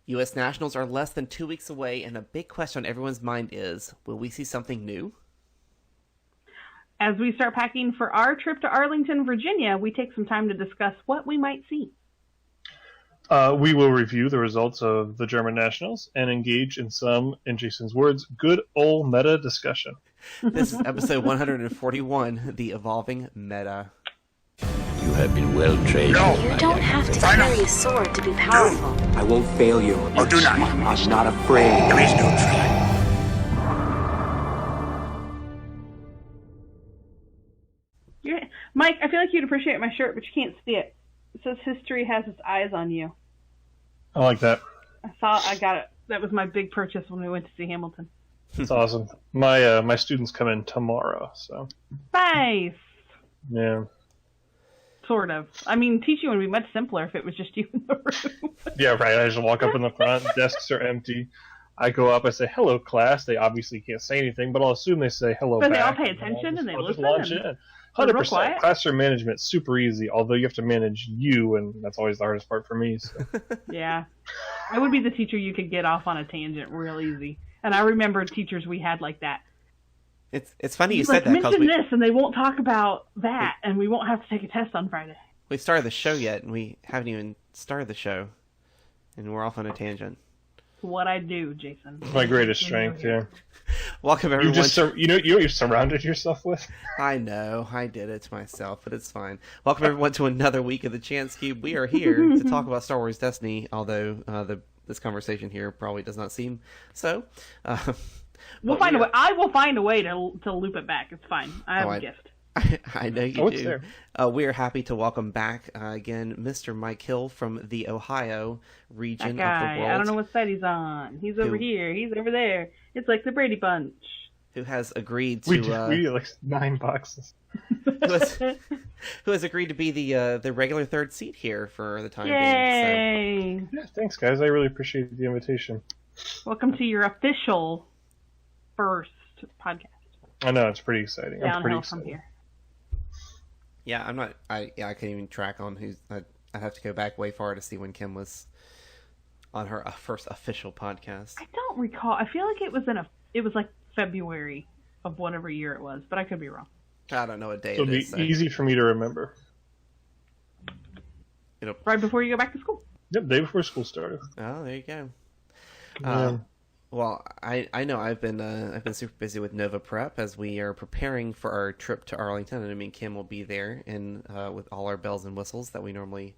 U.S. Nationals are less than 2 weeks away, and a big question on everyone's mind is, will we see something new? As we start packing for our trip to Arlington, Virginia, we take some time to discuss what we might see. We will review the results of the German Nationals and engage in some, in Jason's words, good old meta discussion. This is episode 141, The Evolving Meta. You have been well trained. No. You don't have to carry a sword to be powerful. I won't fail you. Oh, do not. I'm not afraid. Please don't try. Mike, I feel like you'd appreciate my shirt, but you can't see it. It says history has its eyes on you. I like that. I got it. That was my big purchase when we went to see Hamilton. It's awesome. My students come in tomorrow, so. Nice. Yeah. Sort of. I mean, teaching would be much simpler if it was just you in the room. Yeah, right. I just walk up in the front, desks are empty. I go up, I say, hello, class. They obviously can't say anything, but I'll assume they say hello but back. But they all pay attention and they I'll just listen. launch in. 100%. Classroom management, super easy, although you have to manage you, and that's always the hardest part for me. So. Yeah. I would be the teacher you could get off on a tangent real easy. And I remember teachers we had like that. It's funny you said that. Mention this, and they won't talk about that, and we won't have to take a test on Friday. We started the show yet, and we haven't even started the show, and we're off on a tangent. What I do, Jason. My greatest strength, yeah. Welcome, everyone. You know what you surrounded yourself with? I know. I did it to myself, but it's fine. Welcome, everyone, to another week of the Chance Cube. We are here to talk about Star Wars Destiny, although this conversation here probably does not seem so. We'll find a way. I will find a way to loop it back. It's fine. I have a gift. I know you do. There. We are happy to welcome back again Mr. Mike Hill from the Ohio region that guy, of the world. I don't know what side he's on. He's over here. He's over there. It's like the Brady Bunch. Who has agreed to... We did like 9 boxes. who has agreed to be the regular third seat here for the time being. So. Yeah, thanks, guys. I really appreciate the invitation. Welcome to your official first podcast. I know, it's pretty exciting. Downhill from here. Yeah, I'm not. I can't even track on who's. I have to go back way far to see when Kim was on her first official podcast. I don't recall. I feel like it was like February of whatever year it was, but I could be wrong. I don't know what day It'll it is. It'll be easy for me to remember. Right before you go back to school. Yep, day before school started. Oh, there you go. Yeah. Well, I know I've been super busy with Nova Prep as we are preparing for our trip to Arlington, and I mean Kim will be there and with all our bells and whistles that we normally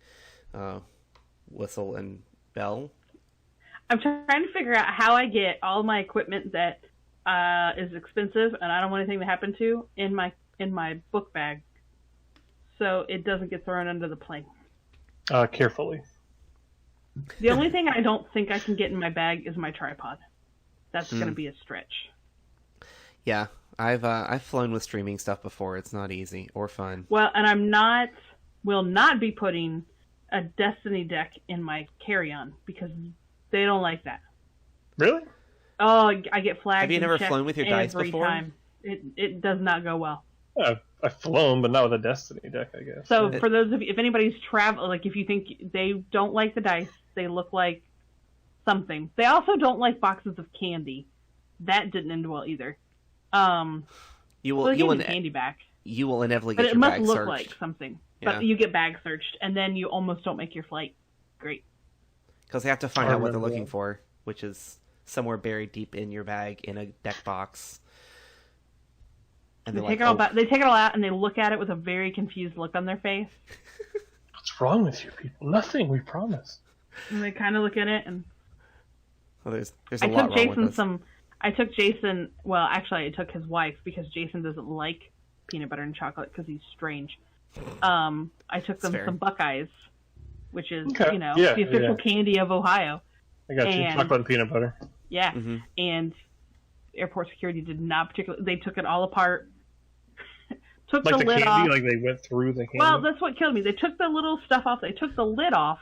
whistle and bell. I'm trying to figure out how I get all my equipment that is expensive and I don't want anything to happen to in my book bag, so it doesn't get thrown under the plane. Carefully. The only thing I don't think I can get in my bag is my tripod. That's going to be a stretch. Yeah, I've flown with streaming stuff before. It's not easy or fun. Well, and will not be putting a Destiny deck in my carry-on because they don't like that. Really? Oh, I get flagged. Have you never flown with your dice before? Time. It does not go well. Yeah, I've flown, but not with a Destiny deck, I guess. So for those of you, if anybody's travel, like if you think they don't like the dice, they look like something. They also don't like boxes of candy. That didn't end well either. You will candy back. You will inevitably get your bag searched. But it must look like something. Yeah. But you get bag searched, and then you almost don't make your flight. Great. Because they have to find out what they're looking for, which is somewhere buried deep in your bag in a deck box. And they take it all out, and they look at it with a very confused look on their face. What's wrong with you people? Nothing, we promise. And they kind of look at it, and... Well, there's a lot wrong with this. I took Jason... Well, actually, I took his wife, because Jason doesn't like peanut butter and chocolate, because he's strange. I took them some Buckeyes, which is, the official candy of Ohio. I got you. Chocolate and peanut butter. Yeah, and airport security did not particularly... They took it all apart. Took like the lid candy, off. Like they went through the candy? Well, that's what killed me. They took the little stuff off. They took the lid off.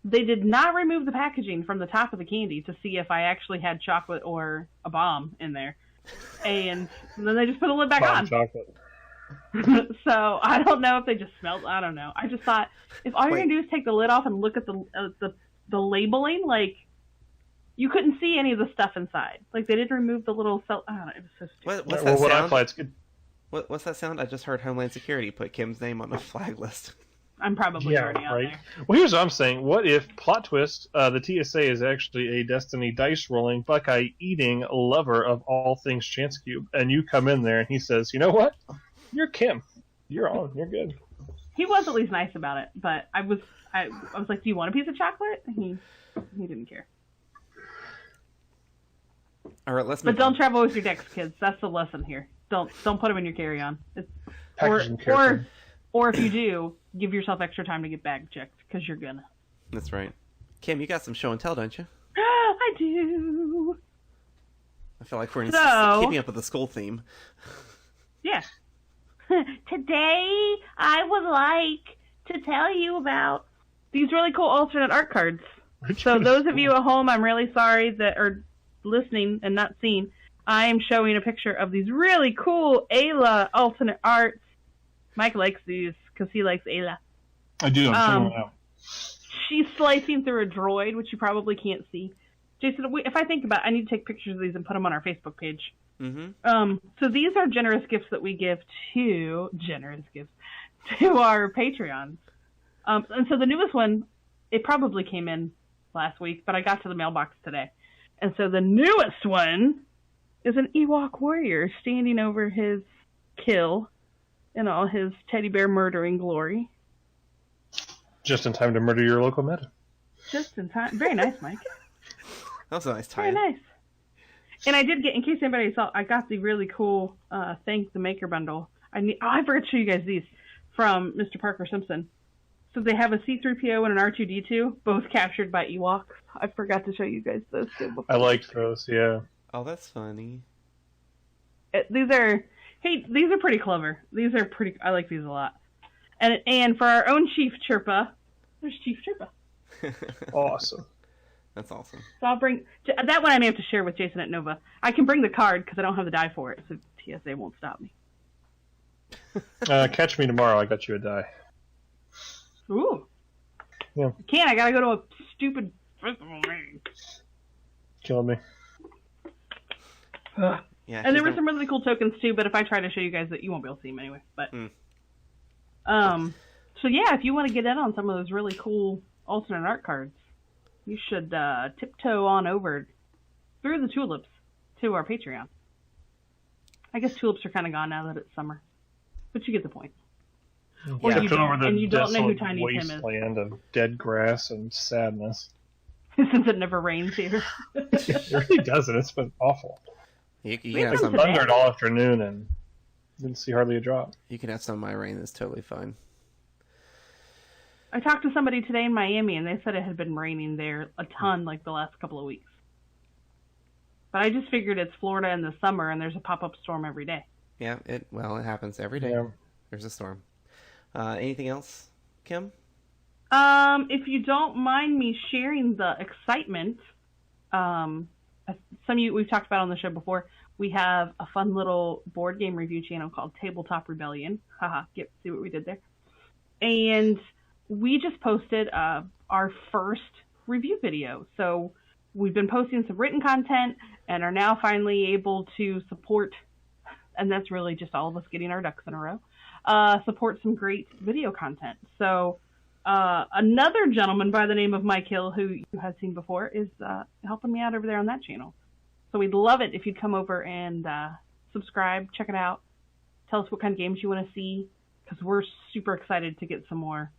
They did not remove the packaging from the top of the candy to see if I actually had chocolate or a bomb in there. And then they just put the lid back on. Chocolate. So I don't know if they just smelled. I don't know. I just thought if all you're gonna do is take the lid off and look at the labeling, like you couldn't see any of the stuff inside. Like, they didn't remove the little cell. I don't know, it was so stupid. What's Well, that what I sound? play, it's good. What's that sound? I just heard Homeland Security put Kim's name on the flag list. I'm probably Yeah, already out right. there. Well, here's what I'm saying. What if, plot twist, the TSA is actually a Destiny dice-rolling, Buckeye-eating lover of all things Chance Cube, and you come in there and he says, you know what? You're Kim. You're on. You're good. He was at least nice about it, but I was like, do you want a piece of chocolate? He didn't care. All right, let's But move don't on. travel with your decks, kids. That's the lesson here. Don't put them in your carry-on. Package them carefully. Or if you do, give yourself extra time to get bag checked, because you're gonna. That's right. Kim, you got some show and tell, don't you? I do. I feel like we're So- keeping up with the school theme. Yeah. Today, I would like to tell you about these really cool alternate art cards. So those of you at home, I'm really sorry that are listening and not seeing. I am showing a picture of these really cool Ayla alternate arts. Mike likes these because he likes Ayla. I do. I'm checking them out. She's slicing through a droid, which you probably can't see. Jason, if I think about it, I need to take pictures of these and put them on our Facebook page. Mm-hmm. So these are generous gifts that we give to our Patreons. And so the newest one, it probably came in last week, but I got to the mailbox today. And so the newest one is an Ewok warrior standing over his kill in all his teddy bear murdering glory. Just in time to murder your local meta. Just in time. Very nice, Mike. That was a nice Very tie. nice. And I did get, in case anybody saw, I got the really cool Thank the Maker bundle. I forgot to show you guys these from Mr. Parker Simpson. So they have a C-3PO and an R2-D2, both captured by Ewoks. I forgot to show you guys those too before. I liked those, yeah. Oh, that's funny. These are pretty clever. These are pretty, I like these a lot. And for our own Chief Chirpa, there's Chief Chirpa. Awesome. That's awesome. So I'll bring, that one I may have to share with Jason at Nova. I can bring the card because I don't have the die for it, so TSA won't stop me. Catch me tomorrow. I got you a die. Ooh. Yeah. I can't. I gotta go to a stupid festival meeting. Killing me. Yeah. And there were some really cool tokens too, but if I try to show you guys that, you won't be able to see them anyway. But so yeah, if you want to get in on some of those really cool alternate art cards, you should tiptoe on over through the tulips to our Patreon. I guess tulips are kind of gone now that it's summer, but you get the point. Or Yeah. you Took over don't, the and you don't know who desolate Tiny Tim is, wasteland of dead grass and sadness. since it never rains here. It really doesn't. It's been awful. You can Wait, have It's some. today? thundered all afternoon and didn't see hardly a drop. You can have some of my rain. That's totally fine. I talked to somebody today in Miami, and they said it had been raining there a ton, like the last couple of weeks. But I just figured it's Florida in the summer, and there's a pop-up storm every day. Yeah. It happens every day. Yeah. There's a storm. Anything else, Kim? If you don't mind me sharing the excitement, some of you we've talked about on the show before. We have a fun little board game review channel called Tabletop Rebellion. Haha, see what we did there. And we just posted our first review video. So we've been posting some written content and are now finally able to support, and that's really just all of us getting our ducks in a row, support some great video content. So another gentleman by the name of Mike Hill, who you have seen before, is helping me out over there on that channel. So we'd love it if you'd come over and subscribe, check it out, tell us what kind of games you want to see, because we're super excited to get some more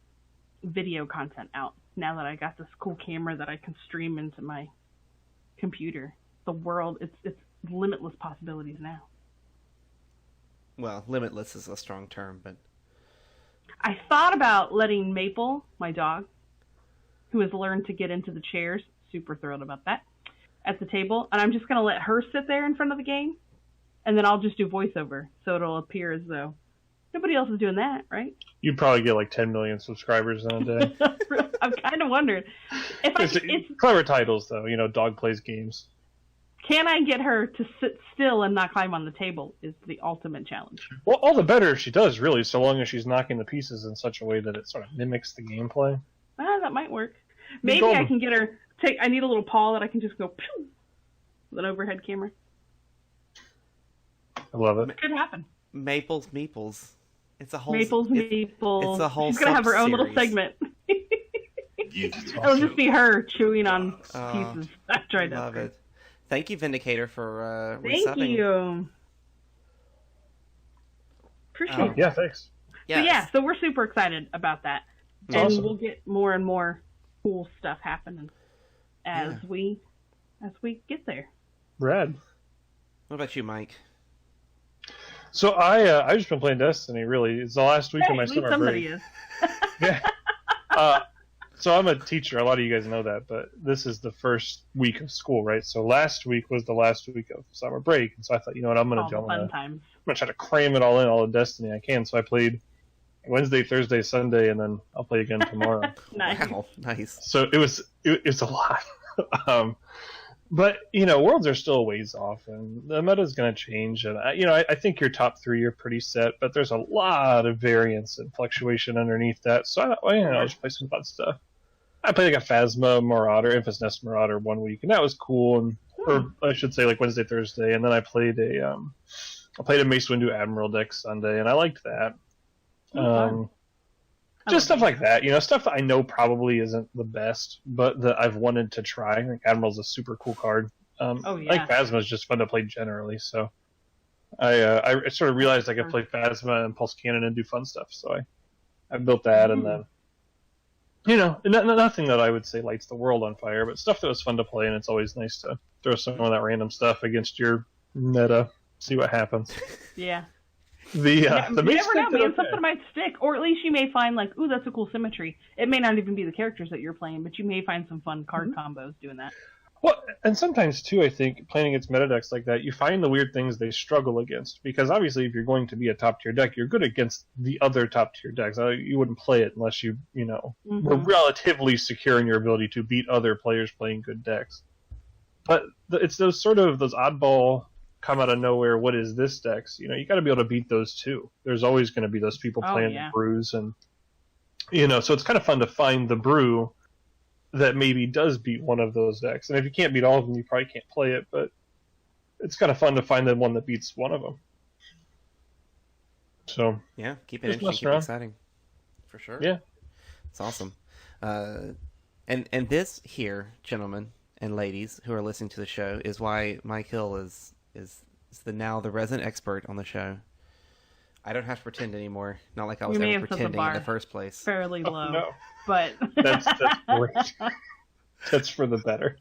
video content out now that I got this cool camera that I can stream into my computer. The world, it's limitless possibilities now. Well, limitless is a strong term, but I thought about letting Maple, my dog, who has learned to get into the chairs, super thrilled about that, at the table, and I'm just going to let her sit there in front of the game, and then I'll just do voiceover, so it'll appear as though nobody else is doing that, right? You'd probably get like 10 million subscribers in a day. I've kind of wondered. It's clever titles, though. You know, dog plays games. Can I get her to sit still and not climb on the table is the ultimate challenge. Well, all the better if she does, really, so long as she's knocking the pieces in such a way that it sort of mimics the gameplay. That might work. Be Maybe I golden. can get her I need a little paw that I can just go pew, with an overhead camera. I love it. Could happen. Maples Meeples. It's a whole Meeples. It's a whole She's gonna have her own little sub-series. segment. It's It'll just be her chewing on Oh, pieces. I tried Love that. it. Thank you, Vindicator, for Thank resubbing. you. Appreciate it. Yeah, thanks. Yes. So we're super excited about that. It's And awesome. we'll get more and more cool stuff happening as we get there. Rad. What about you, Mike? So I've just been playing Destiny. Really, it's the last week Hey, of my at least summer somebody break. is. Yeah. So I'm a teacher. A lot of you guys know that, but this is the first week of school, right? So last week was the last week of summer break, and so I thought, you know what, I'm All the gonna fun times. try to cram it all in, all the Destiny I can. So I played Wednesday, Thursday, Sunday, and then I'll play again tomorrow. Nice. Wow, nice. So it's a lot. But worlds are still a ways off, and the meta's going to change. And I think your top 3 are pretty set, but there's a lot of variance and fluctuation underneath that. So I'll just play some fun stuff. I played like a Phasma Marauder, Infamous Nest Marauder 1 week, and that was cool. Or I should say like Wednesday, Thursday, and then I played a Mace Windu Admiral deck Sunday, and I liked that. Just stuff like that, stuff that I know probably isn't the best, but that I've wanted to try. I think Admiral's a super cool card. I think Phasma is just fun to play generally, so I sort of realized I could play Phasma and Pulse Cannon and do fun stuff, so I built that, and then nothing that I would say lights the world on fire, but stuff that was fun to play, and it's always nice to throw some of that random stuff against your meta, see what happens. Yeah. The you Mace never know, deck did man. okay. Something might stick, or at least you may find like, ooh, that's a cool symmetry. It may not even be the characters that you're playing, but you may find some fun card combos doing that. Well, and sometimes too, I think playing against meta decks like that, you find the weird things they struggle against. Because obviously, if you're going to be a top tier deck, you're good against the other top tier decks. You wouldn't play it unless you were relatively secure in your ability to beat other players playing good decks. But it's those oddball, come out of nowhere, what is this decks? You got to be able to beat those too. There's always going to be those people playing the brews, and so it's kind of fun to find the brew that maybe does beat one of those decks. And if you can't beat all of them, you probably can't play it, but it's kind of fun to find the one that beats one of them. So Yeah, keep it just interesting, mess keep it around. exciting. For sure. Yeah. It's awesome. And this here, gentlemen and ladies who are listening to the show, is why Mike Hill is the resident expert on the show. I don't have to pretend anymore. Not like I was may ever have set the pretending in bar the first place. Fairly low, no. but That's great. That's for the better.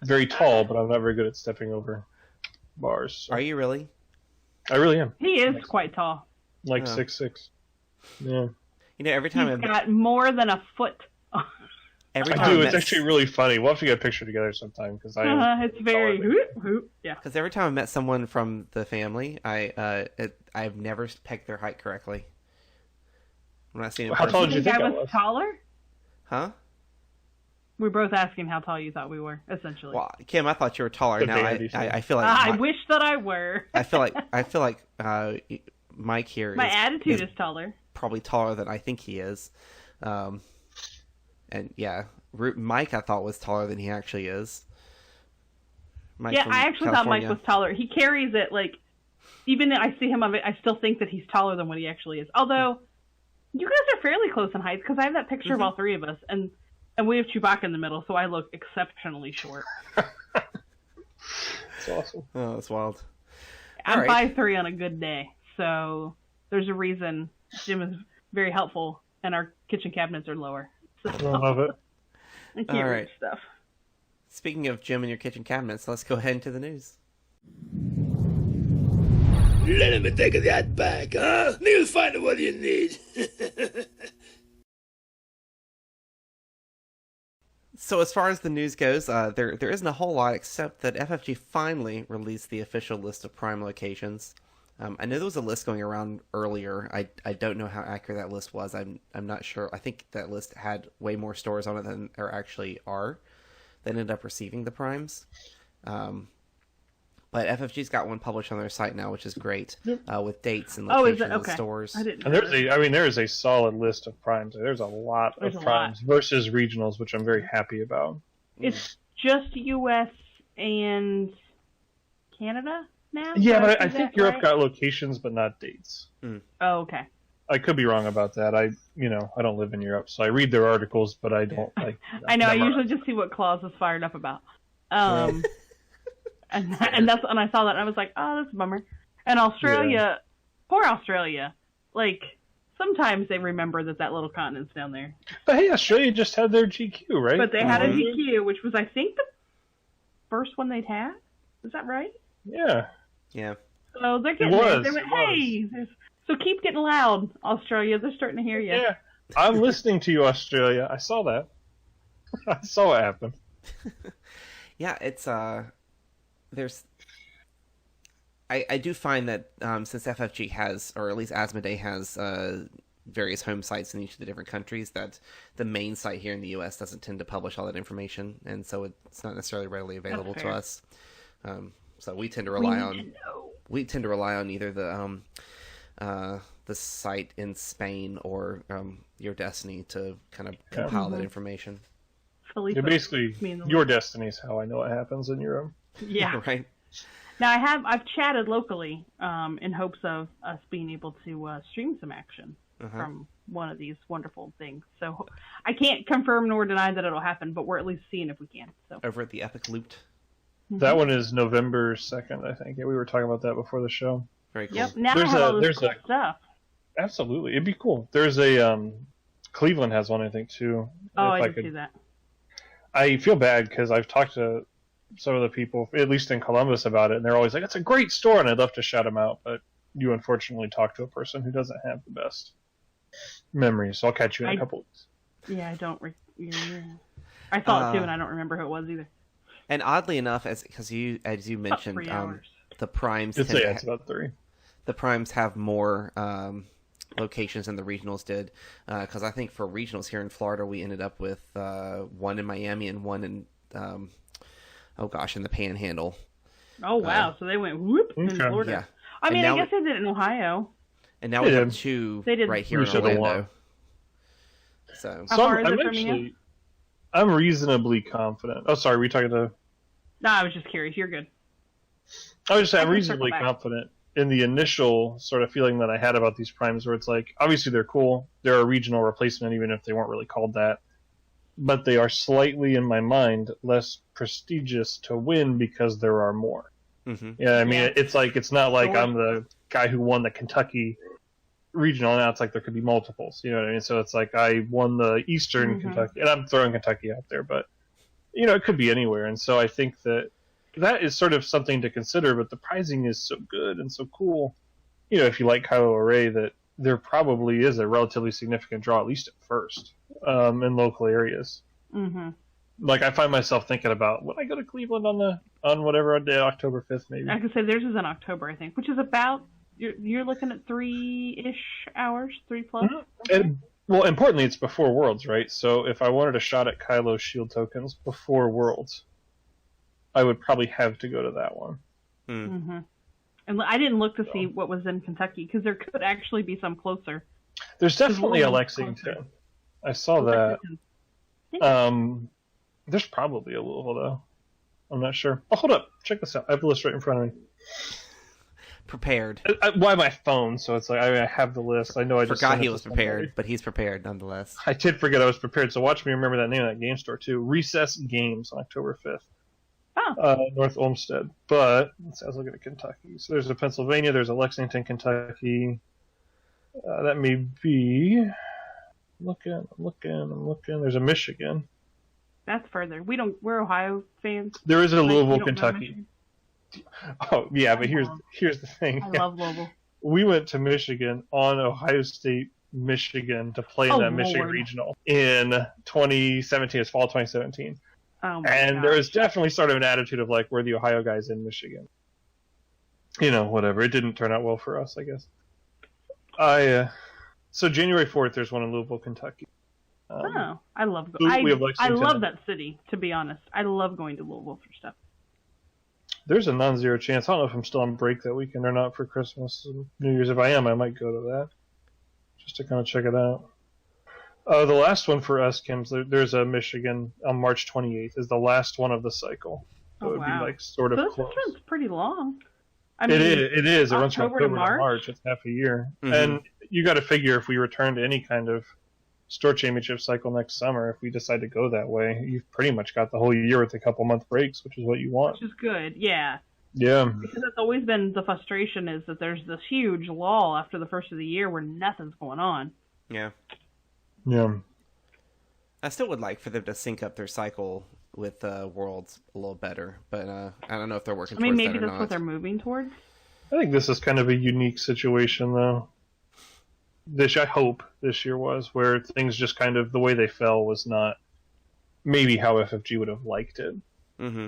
Very tall, but I'm not very good at stepping over bars. So. Are you really? I really am. he is quite tall. Like Oh. 6'6". Yeah. Every time He's got more than a foot. every I time do. I It's met, actually really funny. We'll have to get a picture together sometime because It's very hoop. Yeah. because every time I met someone from the family, I've never pegged their height correctly. I'm not seeing it. How tall did you think I I was was? taller? Huh? We're both asking how tall you thought we were, essentially. Well, Kim, I thought you were taller. The Now vanity thing. I feel like I wish that I were. I feel like Mike here My is attitude is taller. probably taller than I think he is. And yeah, Mike I thought was taller than he actually is. Mike Yeah, from I actually thought Mike California. was taller. He carries it like, even if I see him of it, I still think that he's taller than what he actually is. Although, you guys are fairly close in height because I have that picture of all three of us, and we have Chewbacca in the middle, so I look exceptionally short. It's awesome. Oh, that's wild. I'm All right. 5'3" on a good day, so there's a reason Jim is very helpful, and our kitchen cabinets are lower. So I love it. I can't All reach right. stuff. Speaking of Jim and your kitchen cabinets, let's go ahead into the news. Let me take that back, huh? You'll find what you need. So as far as the news goes, there isn't a whole lot except that FFG finally released the official list of Prime locations. I know there was a list going around earlier. I don't know how accurate that list was. I'm not sure. I think that list had way more stores on it than there actually are that ended up receiving the Primes. But FFG's got one published on their site now, which is great, with dates and Oh, locations is it? and Okay. stores. I didn't And know there is a solid list of primes. There's a lot There's of a primes versus regionals, which I'm very happy about. It's just U.S. and Canada now? Yeah, Did but I see think that Europe right? got locations, but not dates. Oh, okay. I could be wrong about that. I don't live in Europe, so I read their articles, but I don't like. I know. I memorize. usually just see what Claus is fired up about. And I saw that and I was like, oh, that's a bummer. And Australia, poor Australia. Like, sometimes they remember that little continent's down there. But hey, Australia just had their GQ, right? But they had a GQ, which was, I think, the first one they'd had. Is that right? Yeah. Yeah. So they're getting there. They went, hey, so keep getting loud, Australia. They're starting to hear you. Yeah. I'm listening to you, Australia. I saw that. I saw what happened. Yeah, it's there's I do find that since FFG has, or at least Asmodee has, various home sites in each of the different countries, that the main site here in the U.S. doesn't tend to publish all that information, and so it's not necessarily readily available to us. So we tend to rely on either the site in Spain or Your Destiny to kind of compile that information. Yeah, basically, Your Destiny is how I know what happens in Europe. Yeah. Right. Now I've chatted locally in hopes of us being able to stream some action from one of these wonderful things. So I can't confirm nor deny that it'll happen, but we're at least seeing if we can. So over at the Epic Loot. That one is November 2nd, I think. Yeah, we were talking about that before the show. Very cool. Yep. Now I have all this cool stuff. Absolutely, it'd be cool. There's a Cleveland has one, I think, too. Oh, I did see that. I feel bad because I've talked to some of the people, at least in Columbus, about it, and they're always like, "It's a great store," and I'd love to shout them out, but you unfortunately talk to a person who doesn't have the best memories. So I'll catch you in a couple weeks. Yeah, I don't. I saw it too, and I don't remember who it was either. And oddly enough, as you mentioned, the primes. It's about 3. The primes have more locations than the regionals did, because I think for regionals here in Florida, we ended up with one in Miami and one in in the Panhandle. Oh wow! So they went whoop in Florida. Yeah. I mean, I guess they did it in Ohio. And now we have 2 right here in Orlando. So how far is it from you? I'm reasonably confident. Oh, sorry, were you talking to? No, I was just curious. You're good. I was just saying, I'm reasonably confident in the initial sort of feeling that I had about these primes, where it's like, obviously they're cool. They're a regional replacement, even if they weren't really called that. But they are slightly, in my mind, less prestigious to win because there are more. Mm-hmm. Yeah, I mean, it's like, it's not like I'm the guy who won the Kentucky regional. Now it's like there could be multiples. You know what I mean? So it's like I won the Eastern Kentucky, and I'm throwing Kentucky out there, but it could be anywhere. And so I think that is sort of something to consider. But the pricing is so good and so cool. If you like Kylo Ren, that there probably is a relatively significant draw, at least at first, in local areas. Mm-hmm. Like I find myself thinking about, would I go to Cleveland on whatever day, October 5th, maybe? I could say theirs is in October, I think, which is about you're looking at 3-ish hours, 3+. Mm-hmm. And, well, importantly, it's before Worlds, right? So if I wanted a shot at Kylo's shield tokens before Worlds, I would probably have to go to that one. Mm-hmm. And I didn't look to see what was in Kentucky, because there could actually be some closer. There's definitely a Lexington. I saw that. There's probably a Louisville, though. I'm not sure. Oh, hold up. Check this out. I have the list right in front of me. Prepared. Why my phone? So it's like I have the list. I know I just forgot he was prepared, but he's prepared nonetheless. I did forget I was prepared. So watch me remember that name of that game store too. Recess Games on October 5th. Oh. North Olmsted. But I was looking at Kentucky. So there's a Pennsylvania. There's a Lexington, Kentucky. That may be. I'm looking. There's a Michigan. That's further. We're Ohio fans. There is a Louisville, Kentucky. Oh yeah, but here's the thing. I love Louisville. We went to Michigan on Ohio State, Michigan to play in that Michigan regional in 2017. It's fall 2017. Oh my and there was definitely sort of an attitude of like, we're the Ohio guys in Michigan. Whatever. It didn't turn out well for us, I guess. So January 4th, there's one in Louisville, Kentucky. I love I love that city, to be honest. I love going to Louisville for stuff. There's a non-zero chance. I don't know if I'm still on break that weekend or not for Christmas and New Year's. If I am, I might go to that just to kind of check it out. The last one for us, Kim, there's a Michigan on March 28th is the last one of the cycle. So it would be like sort of close. This one's pretty long. I mean, it is. It runs from October October to March. It's half a year. Mm-hmm. And you got to figure if we return to any kind of store championship cycle next summer, if we decide to go that way, you've pretty much got the whole year with a couple month breaks, which is what you want. Which is good, yeah. Yeah. Because that's always been the frustration is that there's this huge lull after the first of the year where nothing's going on. Yeah. Yeah. I still would like for them to sync up their cycle with Worlds a little better, but I don't know if they're working towards that or not. Maybe that's what they're moving towards. I think this is kind of a unique situation, though. I hope this year was, where things just kind of, the way they fell was not maybe how FFG would have liked it. Mm-hmm.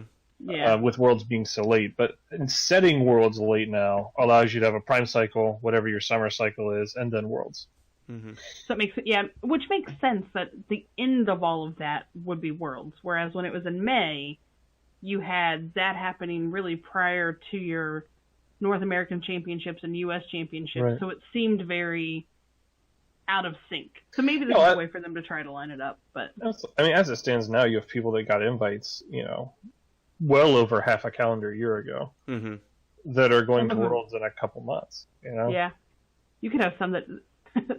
Yeah. With Worlds being so late. But setting Worlds late now allows you to have a prime cycle, whatever your summer cycle is, and then Worlds. Mm-hmm. So it makes which makes sense that the end of all of that would be Worlds. Whereas when it was in May, you had that happening really prior to your North American Championships and U.S. Championships. Right. So it seemed very out of sync. So maybe there's a way for them to try to line it up. But I mean, as it stands now, you have people that got invites, well over half a calendar year ago, mm-hmm. that are going to Worlds in a couple months. Yeah, you could have some that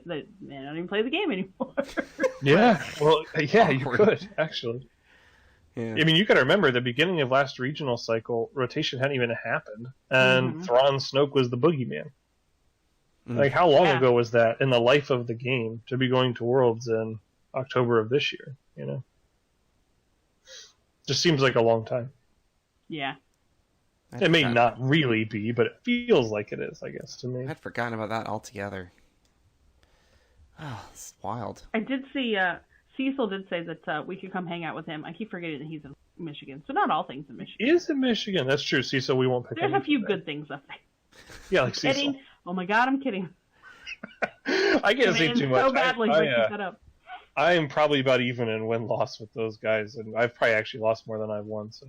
they don't even play the game anymore. Yeah, well, yeah, you could actually. Yeah. I mean, you got to remember the beginning of last regional cycle, rotation hadn't even happened, and Thrawn Snoke was the boogeyman. Mm-hmm. Like, how long ago was that in the life of the game to be going to Worlds in October of this year? Just seems like a long time. Yeah. It may not really be, but it feels like it is, I guess, to me. I'd forgotten about that altogether. Oh, it's wild. I did see, Cecil did say that we could come hang out with him. I keep forgetting that he's in Michigan, so not all things in Michigan. He is in Michigan. That's true, Cecil. We won't pick There's a few good things up there. Yeah, like Cecil. Kidding. Oh my god, I'm kidding. I can't say too much. So badly that up. I am probably about even in win-loss with those guys, and I've probably actually lost more than I've won, so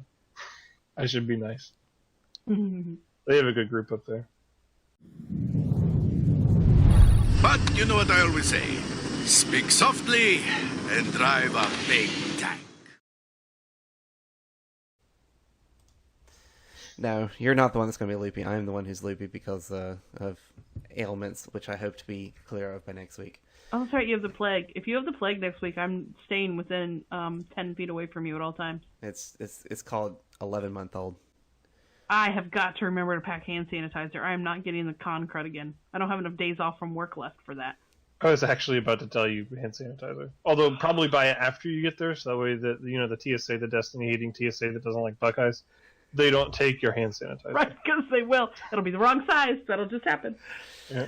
I should be nice. They have a good group up there. But you know what I always say. Speak softly and drive a big tank. No, you're not the one that's going to be loopy. I am the one who's loopy because of ailments, which I hope to be clear of by next week. Oh, that's right, you have the plague. If you have the plague next week, I'm staying within 10 feet away from you at all times. It's called 11-month-old. I have got to remember to pack hand sanitizer. I am not getting the con crud again. I don't have enough days off from work left for that. I was actually about to tell you hand sanitizer. Although probably buy it after you get there, so that way that the TSA, the Destiny hating TSA that doesn't like Buckeyes, they don't take your hand sanitizer. Right, because they will. It'll be the wrong size. That'll just happen. Yeah.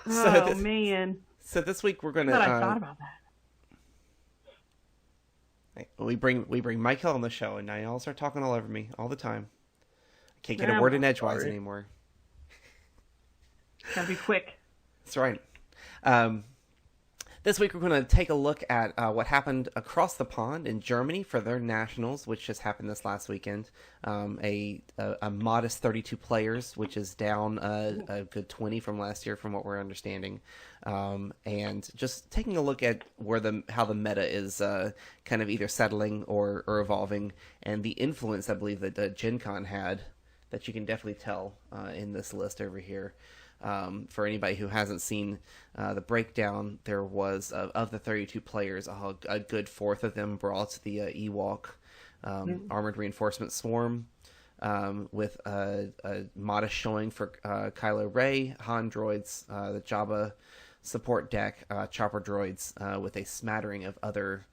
Oh, man. So this week we're gonna. I thought about that. We bring Michael on the show, and now y'all start talking all over me all the time. I can't get a word in edgewise anymore. Gotta be quick. That's right. This week we're going to take a look at what happened across the pond in Germany for their nationals, which just happened this last weekend. A modest 32 players, which is down a good 20 from last year, from what we're understanding. And just taking a look at how the meta is kind of either settling or evolving, and the influence I believe that GenCon had, that you can definitely tell in this list over here. For anybody who hasn't seen the breakdown, there was, of the 32 players, a good fourth of them brought the Ewok Armored Reinforcement Swarm, with a modest showing for Kylo Ray, Han droids, the Jabba support deck, chopper droids, with a smattering of other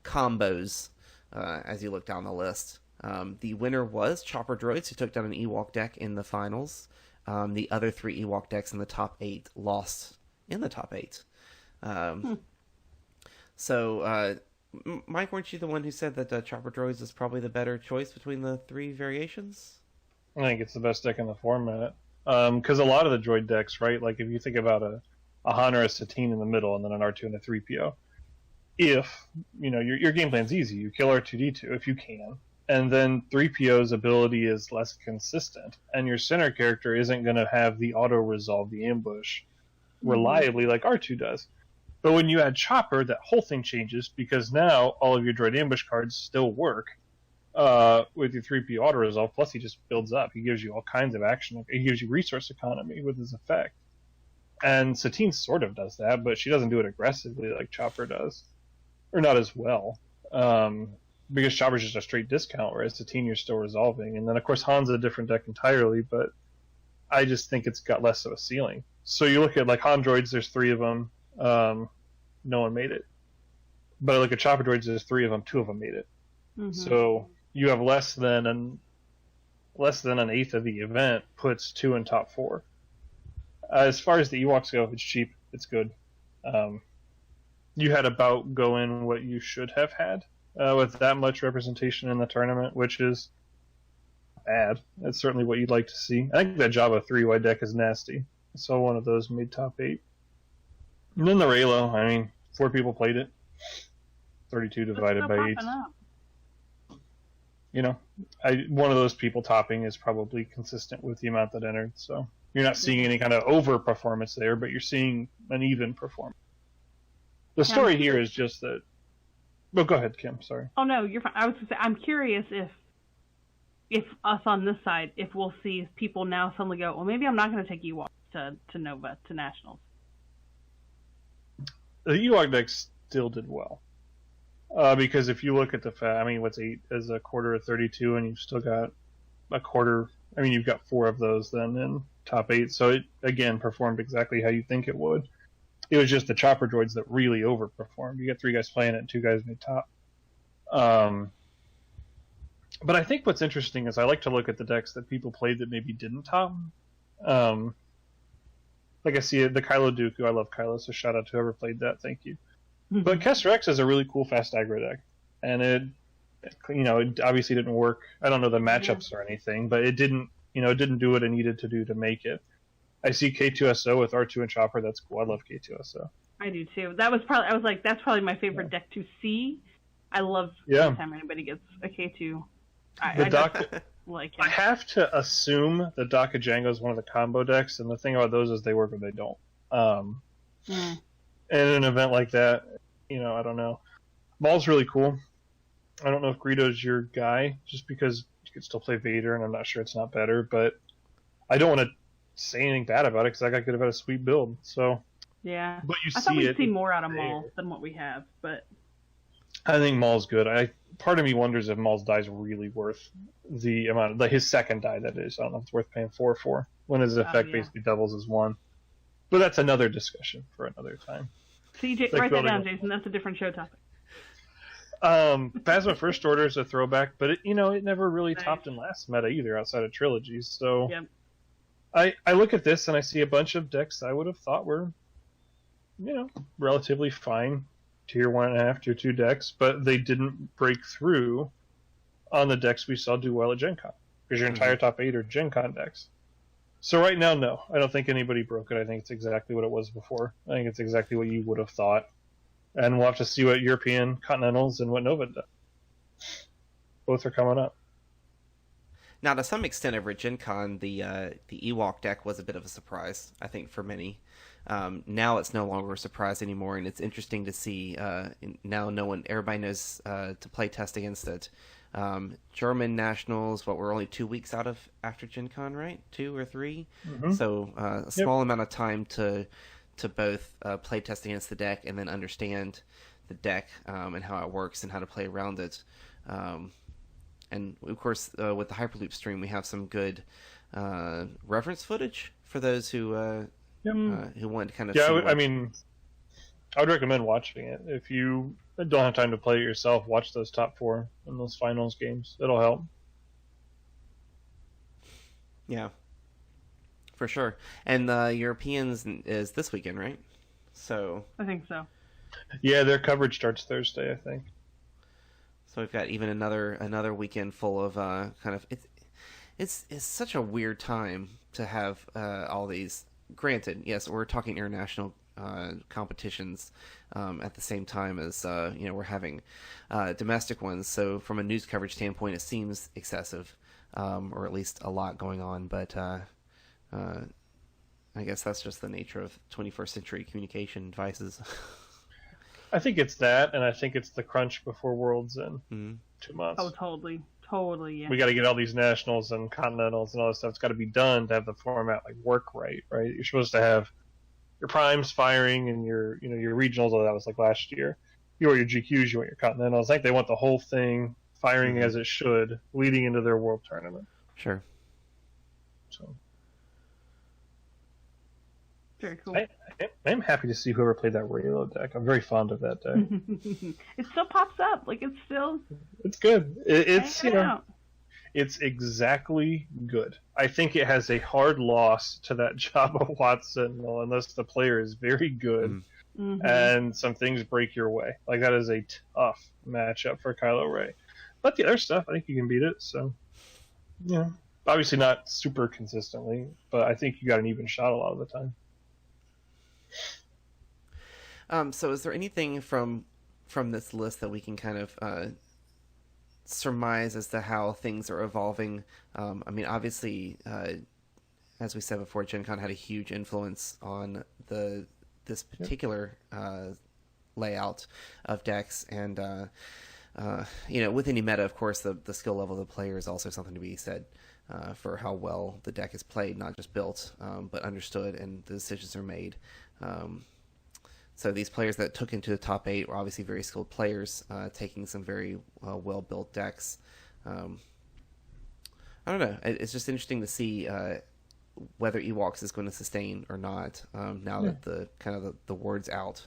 combos as you look down the list. The winner was chopper droids, who took down an Ewok deck in the finals. The other three Ewok decks in the top 8 lost in the top 8. So, Mike, weren't you the one who said that Chopper Droids is probably the better choice between the three variations? I think it's the best deck in the format. Because a lot of the droid decks, right, like if you think about a Han or a Satine in the middle and then an R2 and a 3PO, if, your game plan's easy, you kill R2-D2 if you can. And then 3PO's ability is less consistent, and your center character isn't going to have the auto-resolve the ambush reliably like R2 does. But when you add Chopper, that whole thing changes because now all of your droid ambush cards still work with your 3P auto resolve. Plus, he just builds up. He gives you all kinds of action. He gives you resource economy with his effect. And Satine sort of does that, but she doesn't do it aggressively like Chopper does, or not as well. Because Chopper's just a straight discount, whereas Satine you're still resolving. And then of course Han's a different deck entirely, but I just think it's got less of a ceiling. So you look at like Han droids, there's 3 of them. No one made it. But I look at Chopper droids, there's 3 of them, 2 of them made it. Mm-hmm. So you have less than an eighth of the event puts 2 in top 4. As far as the Ewoks go, it's cheap, it's good. You had about go in what you should have had with that much representation in the tournament, which is bad. That's certainly what you'd like to see. I think that Jabba 3-wide deck is nasty. I saw one of those made top 8. And then the Raylo, I mean, 4 people played it. 32 divided by 8. You know, one of those people topping is probably consistent with the amount that entered, so you're not seeing any kind of over-performance there, but you're seeing an even performance. The story here is just that... Oh, go ahead, Kim, sorry. Oh, no, you're fine. I was going to say, I'm curious if us on this side, if we'll see people now suddenly go, well, maybe I'm not going to take Ewok to Nova, to Nationals. The Ewok deck still did well. Because if you look at the I mean, what's 8 as a quarter of 32, and you've still got a quarter... I mean, you've got 4 of those then in top 8, so it, again, performed exactly how you think it would. It was just the Chopper droids that really overperformed. You get 3 guys playing it and 2 guys made top. But I think what's interesting is I like to look at the decks that people played that maybe didn't top. Like I see the Kylo Dooku. I love Kylo, so shout out to whoever played that. Thank you. Mm-hmm. But Kester X is a really cool fast aggro deck, and it obviously didn't work. I don't know the matchups or anything, but it didn't do what it needed to do to make it. I see K2SO with R2 and Chopper. That's cool. I love K2SO. I do too. That was probably, I was like, that's probably my favorite deck to see. I love anytime anybody gets a K2. I have to assume that Daka Django is one of the combo decks, and the thing about those is they work or they don't. And in an event like that, I don't know. Maul's really cool. I don't know if Greedo's your guy, just because you could still play Vader, and I'm not sure it's not better, but I don't want to say anything bad about it, because that guy could have had a sweet build. So yeah, but I thought we'd see more out of Maul than what we have, but I think Maul's good. Part of me wonders if Maul's die is really worth the amount, like his second die, that is. I don't know if it's worth paying 4 for, when his effect basically doubles as 1. But that's another discussion for another time. CJ, write that down, Jason. That's a different show topic. Phasma First Order is a throwback, but it never really topped in last meta either, outside of trilogies. So I look at this and I see a bunch of decks I would have thought were, relatively fine tier 1.5, tier 2 decks, but they didn't break through on the decks we saw do well at GenCon, because your entire top 8 are GenCon decks. So right now, no, I don't think anybody broke it. I think it's exactly what it was before. I think it's exactly what you would have thought. And we'll have to see what European Continentals and what Nova does. Both are coming up. Now, to some extent over at GenCon, the Ewok deck was a bit of a surprise, I think, for many. Now it's no longer a surprise anymore, and it's interesting to see now everybody knows to play test against it. German Nationals, we're only 2 weeks after GenCon, right? 2 or 3? Mm-hmm. So a small amount of time to both play test against the deck and then understand the deck and how it works and how to play around it. And of course, with the Hyperloop stream, we have some good reference footage for those who want to kind of. Yeah, I would recommend watching it. If you don't have time to play it yourself, watch those top 4 in those finals games. It'll help. Yeah, for sure. And the Europeans is this weekend, right? So I think so. Yeah, their coverage starts Thursday, I think. So we've got even another weekend full of kind of it's such a weird time to have all these. Granted, yes, we're talking international competitions at the same time as we're having domestic ones. So from a news coverage standpoint, it seems excessive, or at least a lot going on. But I guess that's just the nature of 21st century communication devices. I think it's that, and I think it's the crunch before Worlds in 2 months. Oh, totally, yeah. We got to get all these nationals and continentals and all this stuff. It's got to be done to have the format work right? You're supposed to have your primes firing and your regionals. Although that was last year. You want your GQs, you want your continentals. I think they want the whole thing firing as it should, leading into their world tournament. Sure. So. Very cool. I'm happy to see whoever played that Raylo deck. I'm very fond of that deck. It still pops up. It's still. It's good. It's it's exactly good. I think it has a hard loss to that Jabba Watson, unless the player is very good and some things break your way. That is a tough matchup for Kylo Ray. But the other stuff, I think you can beat it. So, yeah, obviously not super consistently, but I think you got an even shot a lot of the time. So is there anything from this list that we can kind of surmise as to how things are evolving? I mean, obviously, as we said before, GenCon had a huge influence on this particular layout of decks, and with any meta, of course, the skill level of the player is also something to be said for how well the deck is played, not just built, but understood, and the decisions are made. So these players that took into the top 8 were obviously very skilled players, taking some very well-built decks. I don't know. It's just interesting to see whether Ewoks is going to sustain or not now that the word's out.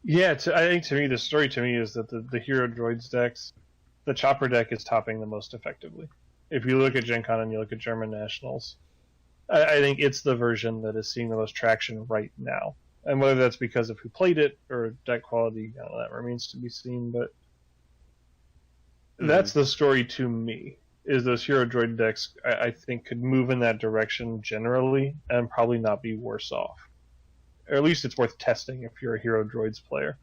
Yeah, I think to me, the story to me is that the Hero Droids decks, the Chopper deck is topping the most effectively. If you look at Gen Con and you look at German Nationals, I think it's the version that is seeing the most traction right now. And whether that's because of who played it or deck quality, I don't know, that remains to be seen. But that's the story to me, is those Hero Droid decks, I think, could move in that direction generally and probably not be worse off. Or at least it's worth testing if you're a Hero Droids player.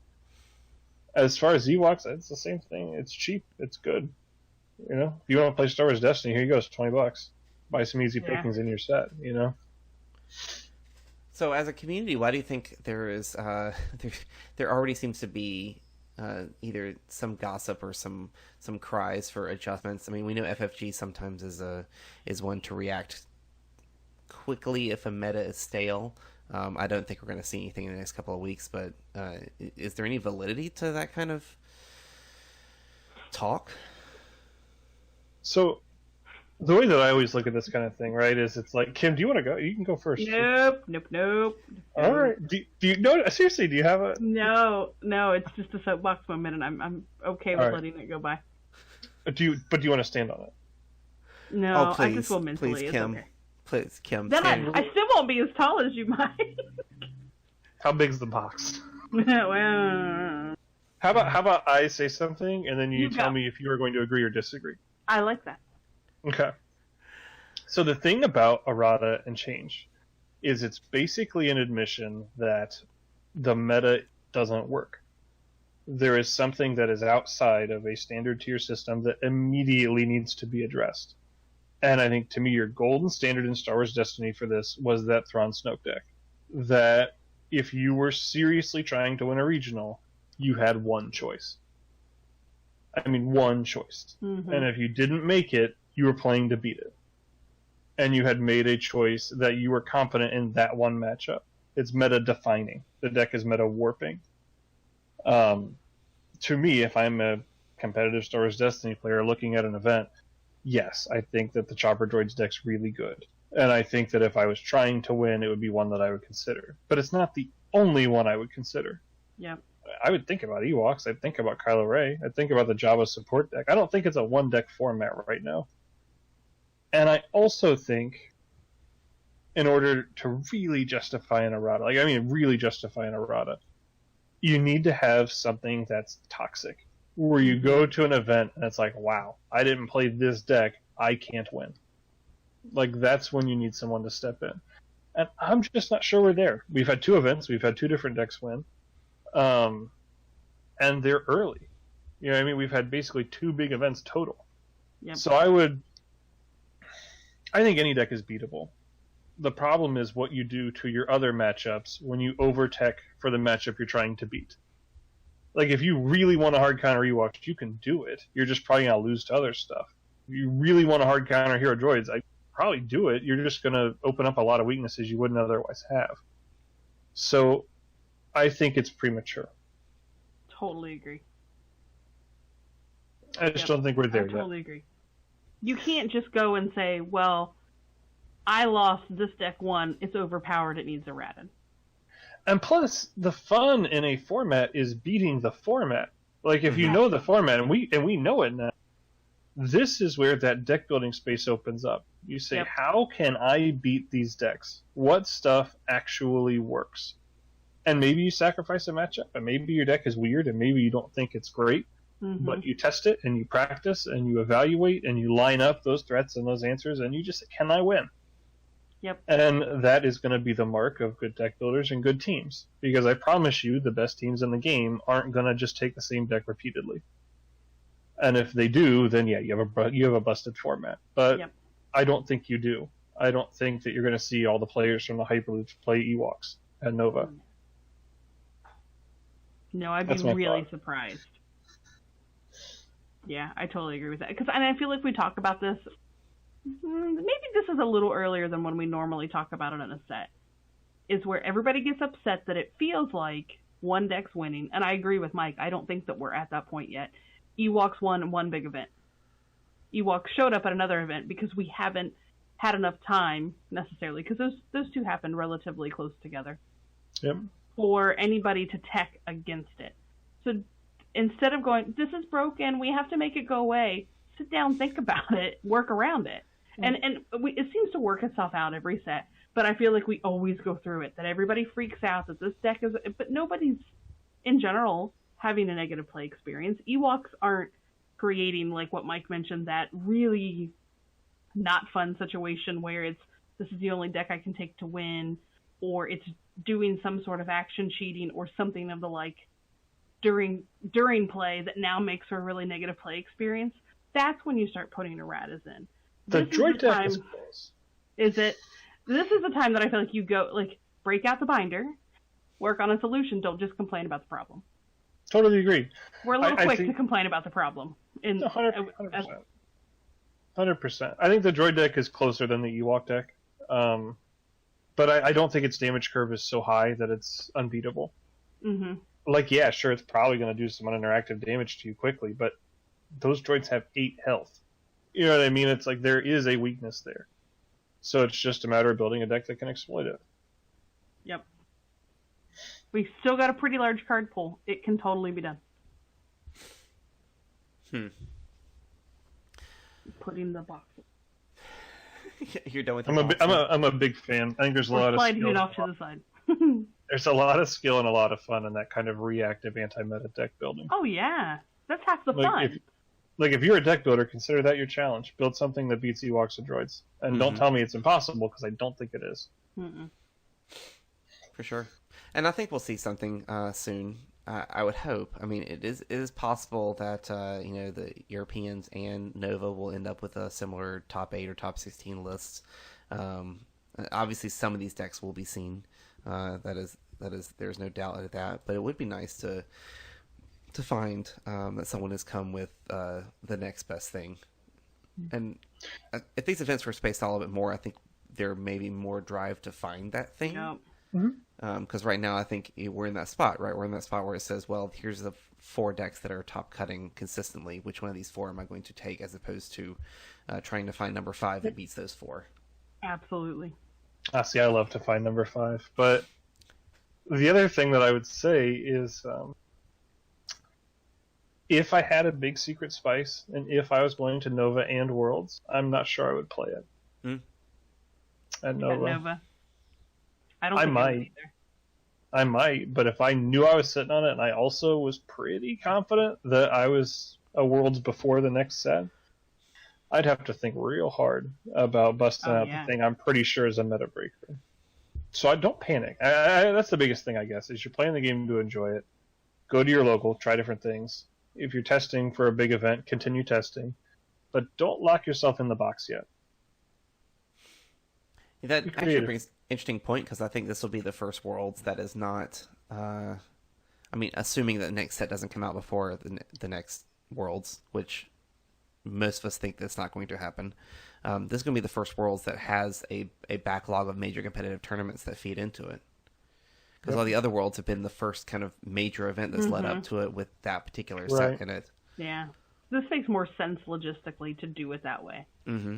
As far as Ewoks, it's the same thing. It's cheap. It's good. If you want to play Star Wars Destiny, here you go. It's $20. Buy some easy pickings in your set, So as a community, why do you think there is there already seems to be either some gossip or some cries for adjustments? I mean, we know FFG sometimes is one to react quickly if a meta is stale. I don't think we're going to see anything in the next couple of weeks, but is there any validity to that kind of talk? So the way that I always look at this kind of thing, right, is it's Kim, do you want to go? You can go first. Nope. All right. Do you know? Seriously, do you have a? No. It's just a soapbox moment, and I'm okay with letting it go by. Do you want to stand on it? No, please, I just will mentally. please, it's Kim. okay. Please, Kim. Then I still won't be as tall as you might. How big's the box? Well. How about I say something and then you tell me if you are going to agree or disagree? I like that. Okay. So the thing about errata and change is it's basically an admission that the meta doesn't work. There is something that is outside of a standard tier system that immediately needs to be addressed. And I think, to me, your golden standard in Star Wars Destiny for this was that Thrawn Snoke deck. That if you were seriously trying to win a regional, you had one choice. I mean, one choice. Mm-hmm. And if you didn't make it, you were playing to beat it. And you had made a choice that you were confident in that one matchup. It's meta-defining. The deck is meta-warping. To me, if I'm a competitive Star Wars Destiny player looking at an event, yes, I think that the Chopper Droids deck's really good. And I think that if I was trying to win, it would be one that I would consider. But it's not the only one I would consider. Yeah. I would think about Ewoks. I'd think about Kylo Ray. I'd think about the Jabba support deck. I don't think it's a one-deck format right now. And I also think, in order to really justify an errata, really justify an errata, you need to have something that's toxic. Where you go to an event and it's wow, I didn't play this deck, I can't win. That's when you need someone to step in. And I'm just not sure we're there. We've had 2 events, we've had 2 different decks win. And they're early. We've had basically 2 big events total. Yep. So I think any deck is beatable. the problem is what you do to your other matchups when you over-tech for the matchup you're trying to beat. Like, if you really want a hard counter Ewoks, you can do it. You're just probably going to lose to other stuff. If you really want a hard counter Hero Droids, I probably do it. You're just going to open up a lot of weaknesses you wouldn't otherwise have. So, I think it's premature. Totally agree. I just don't think we're there yet. I totally agree. You can't just go and say, well, I lost this deck one, it's overpowered, it needs errated. And plus, the fun in a format is beating the format. Like, if you know the format, and we know it now, this is where that deck building space opens up. You say, how can I beat these decks? What stuff actually works? And maybe you sacrifice a matchup, and maybe your deck is weird, and maybe you don't think it's great, but you test it, and you practice, and you evaluate, and you line up those threats and those answers, and you just say, can I win? Yep. And that is going to be the mark of good deck builders and good teams. Because I promise you, the best teams in the game aren't going to just take the same deck repeatedly. And if they do, then yeah, you have a busted format. But I don't think you do. I don't think that you're going to see all the players from the Hyperloops play Ewoks at Nova. No, I'd be really surprised. Yeah, I totally agree with that. And I feel like we talk about this. Maybe this is a little earlier than when we normally talk about it in a set, is where everybody gets upset that it feels like one deck's winning. And I agree with Mike. I don't think that we're at that point yet. Ewoks won one big event. Ewoks showed up at another event because we haven't had enough time, necessarily, because those two happened relatively close together, for anybody to tech against it. So instead of going, this is broken, we have to make it go away, sit down, think about it, work around it. And it seems to work itself out every set, but I feel like we always go through it, that everybody freaks out that this deck is, but nobody's, in general, having a negative play experience. Ewoks aren't creating, like what Mike mentioned, that really not fun situation where this is the only deck I can take to win, or it's doing some sort of action cheating or something of the like during play that now makes for a really negative play experience. That's when you start putting erratas in. The droid deck is close. This is the time that I feel like you go, like, break out the binder, work on a solution, don't just complain about the problem. Totally agree. We're a little quick to complain about the problem. 100%. 100%. I think the droid deck is closer than the Ewok deck. But I don't think its damage curve is so high that it's unbeatable. Mm-hmm. Like, yeah, sure, it's probably going to do some uninteractive damage to you quickly, but those droids have 8 health. You know what I mean? It's like there is a weakness there. So it's just a matter of building a deck that can exploit it. Yep. We still got a pretty large card pool. It can totally be done. Putting the box. You're done with. I'm a big fan. I think there's a lot of skill. It off to the side. There's a lot of skill and a lot of fun in that kind of reactive anti-meta deck building. Oh yeah, that's half the fun. If you're a deck builder, consider that your challenge. Build something that beats Ewoks and droids, and don't tell me it's impossible, because I don't think it is. For sure. And I think we'll see something soon. I would hope. I mean, it is possible that the Europeans and Nova will end up with a similar top 8 or top 16 lists. Obviously, some of these decks will be seen. There's no doubt of that. But it would be nice to find that someone has come with the next best thing. And if these events were spaced out a little bit more, I think there may be more drive to find that thing. Yep. Because right now I think we're in that spot, right? We're in that spot where it says, well, here's the 4 decks that are top cutting consistently. Which one of these 4 am I going to take, as opposed to trying to find number 5 that beats those 4? Absolutely. See, I love to find number 5. But the other thing that I would say is, if I had a big secret spice, and if I was going to Nova and Worlds, I'm not sure I would play it. At Nova. I might. I might, but if I knew I was sitting on it, and I also was pretty confident that I was a Worlds before the next set, I'd have to think real hard about busting out the thing I'm pretty sure is a meta breaker. So I don't panic. That's the biggest thing, I guess, is you're playing the game to enjoy it. Go to your local, try different things. If you're testing for a big event, continue testing. But don't lock yourself in the box yet. That actually brings an interesting point, because I think this will be the first Worlds that is not... I mean, assuming that the next set doesn't come out before the next Worlds, which most of us think that's not going to happen. This is going to be the first Worlds that has a backlog of major competitive tournaments that feed into it. Because all the other Worlds have been the first kind of major event that's led up to it with that particular set in it. Yeah. This makes more sense logistically to do it that way. Mm-hmm.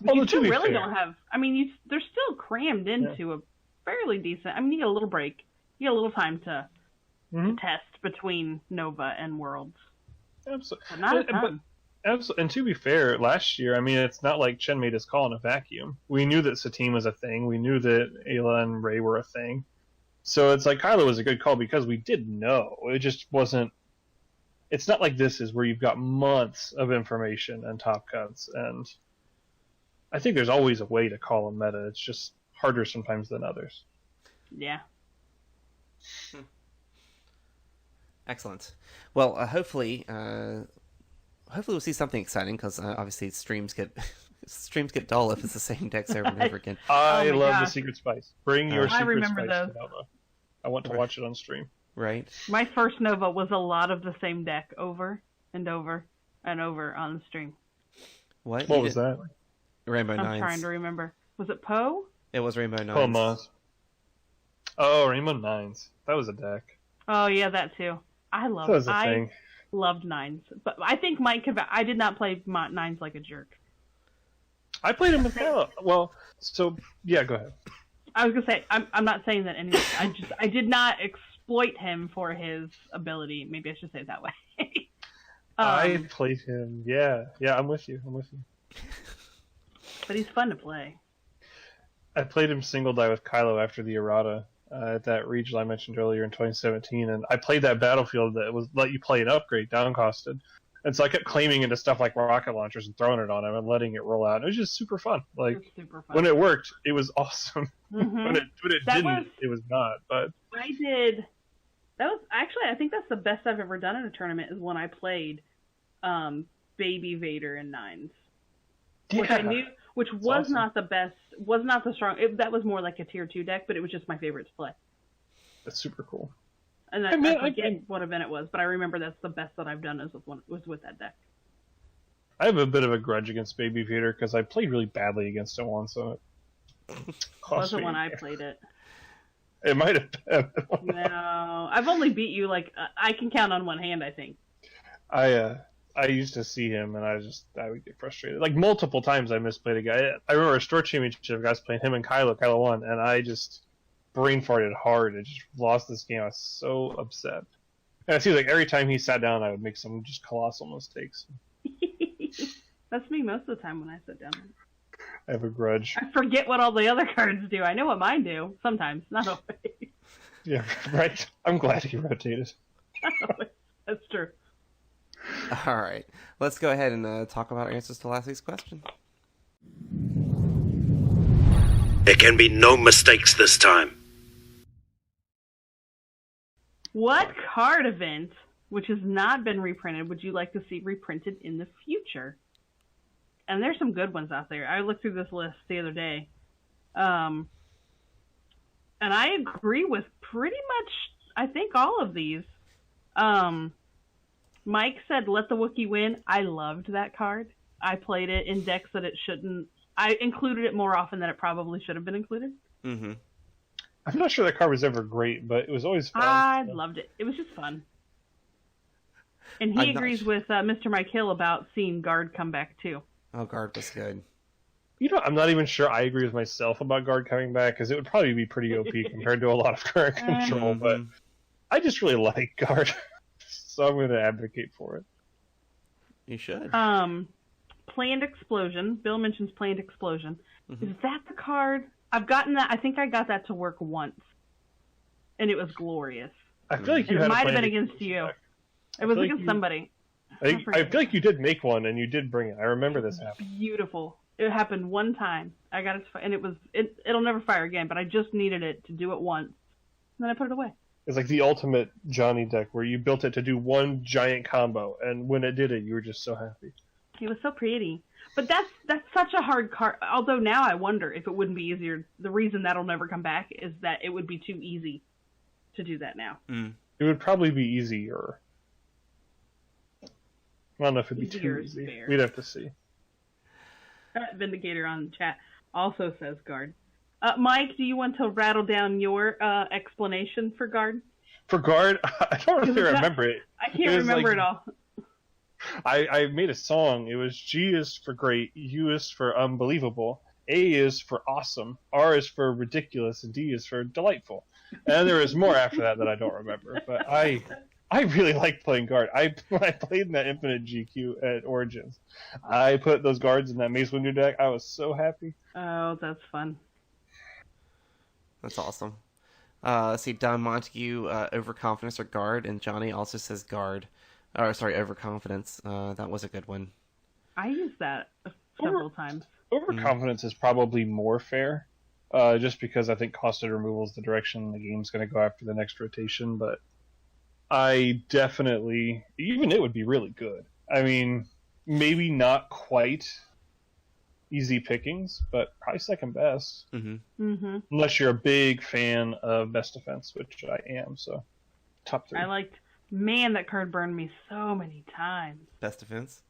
But you still really don't have... I mean, they're still crammed into a fairly decent... I mean, you get a little break. You get a little time to test between Nova and Worlds. Absolutely. But not a ton. Absolutely. And to be fair, last year, I mean, it's not like Chen made his call in a vacuum. We knew that Satine was a thing. We knew that Ayla and Ray were a thing. So it's like Kylo was a good call because we did know. It just wasn't... It's not like this is where you've got months of information and top cuts. And I think there's always a way to call a meta. It's just harder sometimes than others. Yeah. Excellent. Well, hopefully we'll see something exciting, because obviously streams get dull if it's the same decks over and over again. I love the Secret Spice. Bring your Secret I remember Spice those. to Nova. I want to watch it on stream. Right. My first Nova was a lot of the same deck over and over and over on the stream. What was that? Rainbow I'm Nines. trying to remember. Was it Poe? It was Rainbow Nines. Oh, Moss. Oh, Rainbow Nines. That was a deck. Oh yeah, that too. I loved Nines, but I think Mike could. I did not play Nines like a jerk. I played him with Kylo. Well, so yeah, go ahead. I was gonna say I'm not saying that anyway. I did not exploit him for his ability. Maybe I should say it that way. I played him. Yeah, I'm with you. But he's fun to play. I played him single die with Kylo after the errata at that regional I mentioned earlier in 2017, and I played that battlefield that was let you play an upgrade downcosted. And so I kept claiming into stuff like rocket launchers and throwing it on him and letting it roll out. It was just super fun. Like, super fun. when it worked, it was awesome. Mm-hmm. when it didn't, it was not. But I did. That was actually, I think that's the best I've ever done in a tournament, is when I played Baby Vader in Nines. Which I knew, which was awesome. Not the best, was not the strong. That was more like a tier 2 deck, but it was just my favorite to play. That's super cool. And I forget what event it was, but I remember that's the best that I've done was with that deck. I have a bit of a grudge against Baby Vader because I played really badly against it once, so it wasn't when I played it. It might have been. No, I've only beat you I can count on one hand, I think. I used to see him, and I would get frustrated. Like, multiple times I misplayed a guy. I remember a store championship, guys playing him and Kylo won, and I just brain farted hard and just lost this game. I was so upset. And it seems like every time he sat down, I would make some just colossal mistakes. That's me most of the time when I sit down. I have a grudge. I forget what all the other cards do. I know what mine do. Sometimes, not always. Yeah, right. I'm glad he rotated. That's true. All right. Let's go ahead and talk about our answers to last week's question. There can be no mistakes this time. What card event, which has not been reprinted, would you like to see reprinted in the future? And there's some good ones out there. I looked through this list the other day. And I agree with pretty much, I think, all of these. Mike said, let the Wookiee win. I loved that card. I played it in decks that it shouldn't. I included it more often than it probably should have been included. Mm-hmm. I'm not sure that card was ever great, but it was always fun. I loved it. It was just fun. And he agrees with Mr. Mike Hill about seeing Guard come back, too. Oh, Guard was good. You know, I'm not even sure I agree with myself about Guard coming back, because it would probably be pretty OP compared to a lot of current control, but I just really like Guard, so I'm going to advocate for it. You should. Planned Explosion. Bill mentions Planned Explosion. Mm-hmm. Is that the card? I've gotten that. I think I got that to work once, and it was glorious. I feel like you had it might have been against you. It was against somebody. I feel like you did make one, and you did bring it. I remember this happening. Beautiful. It happened one time. I got it, and it'll never fire again. But I just needed it to do it once, and then I put it away. It's like the ultimate Johnny deck, where you built it to do one giant combo, and when it did it, you were just so happy. He was so pretty. But that's such a hard card. Although now I wonder if it wouldn't be easier. The reason that'll never come back is that it would be too easy to do that now. It would probably be easier. I don't know if it'd be Easier too is easy. fair. We'd have to see. Vindicator on chat also says guard. Mike, do you want to rattle down your explanation for guard? For guard, I don't really remember it. I can't remember it all. I made a song. It was G is for great, U is for unbelievable, A is for awesome, R is for ridiculous, and D is for delightful. And there is more after that I don't remember. But I really liked playing guard. When I played in that Infinite GQ at Origins, I put those guards in that Mace Windu deck. I was so happy. Oh, that's fun. That's awesome. Let's see, Don Montague, overconfidence or guard, and Johnny also says guard. Overconfidence. That was a good one. I used that several times. Overconfidence is probably more fair, just because I think costed removal is the direction the game's going to go after the next rotation, but I definitely, even it would be really good. I mean, maybe not quite easy pickings, but probably second best. Unless you're a big fan of Best Defense, which I am, so top 3. Man, that card burned me so many times. Best Defense?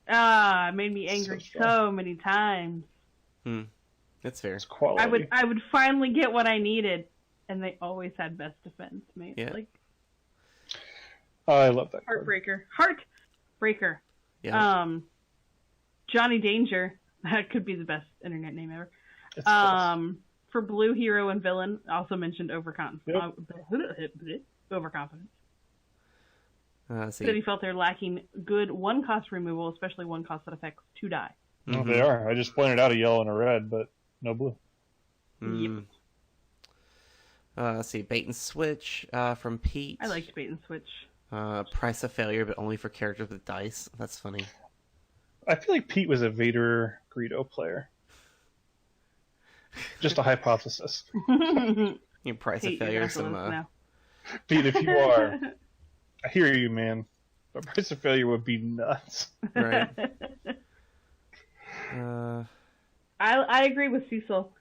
It made me angry so many times. That's fair. It's quality. I would finally get what I needed, and they always had Best Defense. Man. Yeah. I love that card. Heartbreaker. Yeah. Johnny Danger. That could be the best internet name ever. It's awesome. For blue hero and villain, also mentioned overconfidence. Overconfidence. Said he felt they're lacking good one-cost removal, especially one cost that affects 2 die. Oh, they are. I just pointed out a yellow and a red, but no blue. Yep. Let's see, bait and switch from Pete. I liked bait and switch. Price of failure, but only for characters with dice. That's funny. I feel like Pete was a Vader Greedo player. Just a hypothesis. Your price of failure. Pete, if you are, I hear you, man. But price of failure would be nuts. Right. I agree with Cecil.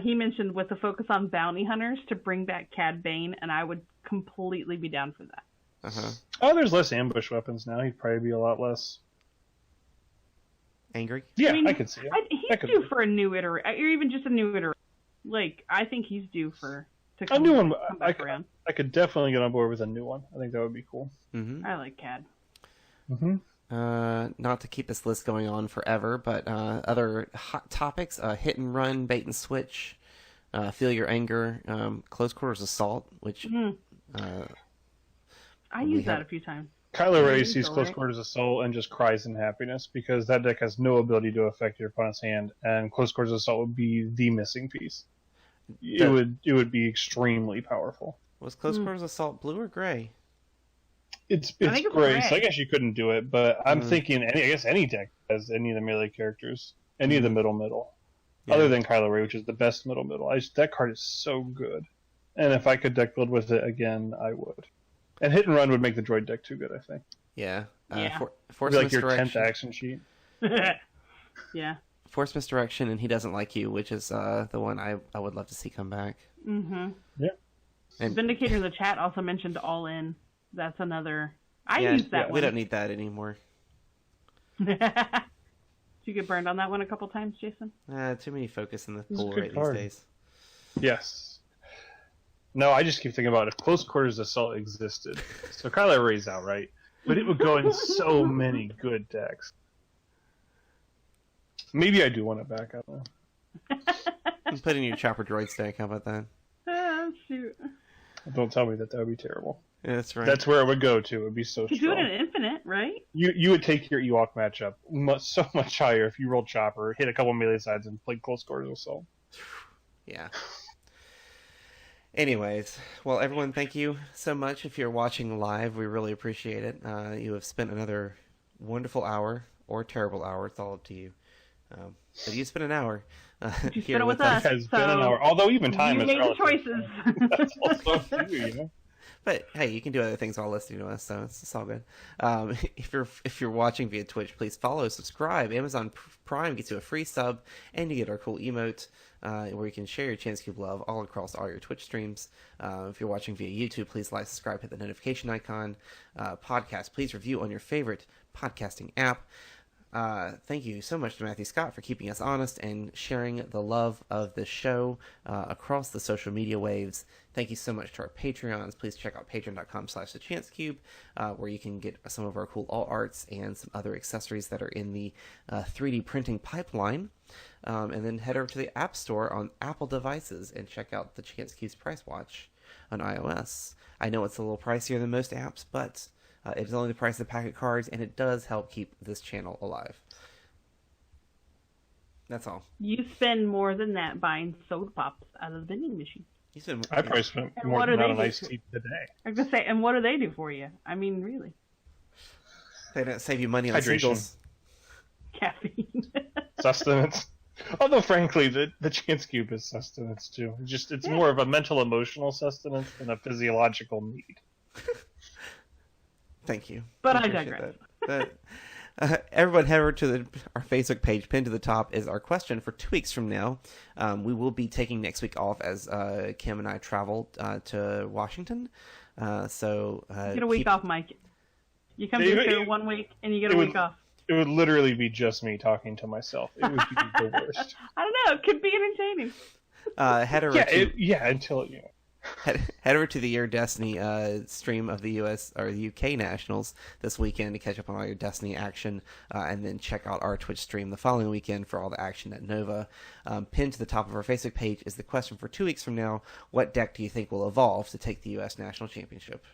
He mentioned with the focus on bounty hunters to bring back Cad Bane, and I would completely be down for that. Oh, there's less ambush weapons now. He'd probably be a lot less angry. Yeah, I could see it. He's due for a new iteration, or even just a new iteration. I think he's due to come, a new one. Come back around. I could definitely get on board with a new one. I think that would be cool. I like Cad. Not to keep this list going on forever, but other hot topics: hit and run, bait and switch, feel your anger, close quarters assault, which I used that a few times. Kylo Ren sees close quarters assault and just cries in happiness because that deck has no ability to affect your opponent's hand, and close quarters assault would be the missing piece. It would be extremely powerful. Was close quarters assault blue or gray? It's gray, so I guess you couldn't do it. But I'm thinking, I guess any deck has any of the melee characters, any of the middle, other than Kylo Ren, which is the best middle. That card is so good, and if I could deck build with it again, I would. And hit and run would make the droid deck too good, I think. Yeah. Force like your 10th action sheet. Yeah. Force misdirection, and he doesn't like you, which is the one I would love to see come back. Yeah. And Vindicator in the chat also mentioned All In. That's another. I used that one. We don't need that anymore. Did you get burned on that one a couple times, Jason? Too many focus in the pool right these days. Yes. No, I just keep thinking about if close quarters assault existed. So Kylo Ren's out, right? But it would go in so many good decks. Maybe I do want it back. I don't know. You put in your chopper droid stack. How about that? Shoot. Don't tell me that would be terrible. Yeah, that's right. That's where it would go to. It would be so you strong. You do it in Infinite, right? You would take your Ewok matchup so much higher if you rolled chopper, hit a couple melee sides, and played close quarters assault. Yeah. Anyways, well, everyone, thank you so much. If you're watching live, we really appreciate it. You have spent another wonderful hour, or terrible hour. It's all up to you. But you spent an hour you here spent it with us. It has been an hour. Although even time is made the relative. choices. That's also true, you know? But hey, you can do other things while listening to us, so it's all good. If you're watching via Twitch, please follow, subscribe. Amazon Prime gets you a free sub, and you get our cool emote where you can share your Chance Cube love all across all your Twitch streams. If you're watching via YouTube, please like, subscribe, hit the notification icon. Podcast, please review on your favorite podcasting app. Thank you so much to Matthew Scott for keeping us honest and sharing the love of this show across the social media waves. Thank you so much to our Patreons. Please check out patreon.com/thechancecube, where you can get some of our cool alt arts and some other accessories that are in the 3D printing pipeline. And then head over to the App Store on Apple devices and check out the Chance Cube's Price Watch on iOS. I know it's a little pricier than most apps, but it's only the price of the pack of cards, and it does help keep this channel alive. That's all. You spend more than that buying soda pops out of the vending machine. I probably spent more than that on iced tea today. I was going to say, and what do they do for you? I mean, really. They don't save you money on Hydration. singles. Caffeine. Sustenance. Although, frankly, the Chance Cube is sustenance, too. It's more of a mental, emotional sustenance than a physiological need. Thank you. But I digress. Everyone head over to our Facebook page. Pinned to the top is our question for 2 weeks from now. We will be taking next week off as Kim and I travel to Washington. So you get a week off, Mike. You come to the show 1 week and you get a week off. It would literally be just me talking to myself. It would be the worst. I don't know. It could be entertaining. Head over until you know. Head over to the Your Destiny stream of the US or the UK Nationals this weekend to catch up on all your Destiny action, and then check out our Twitch stream the following weekend for all the action at Nova. Pinned to the top of our Facebook page is the question for 2 weeks from now: what deck do you think will evolve to take the US National Championship?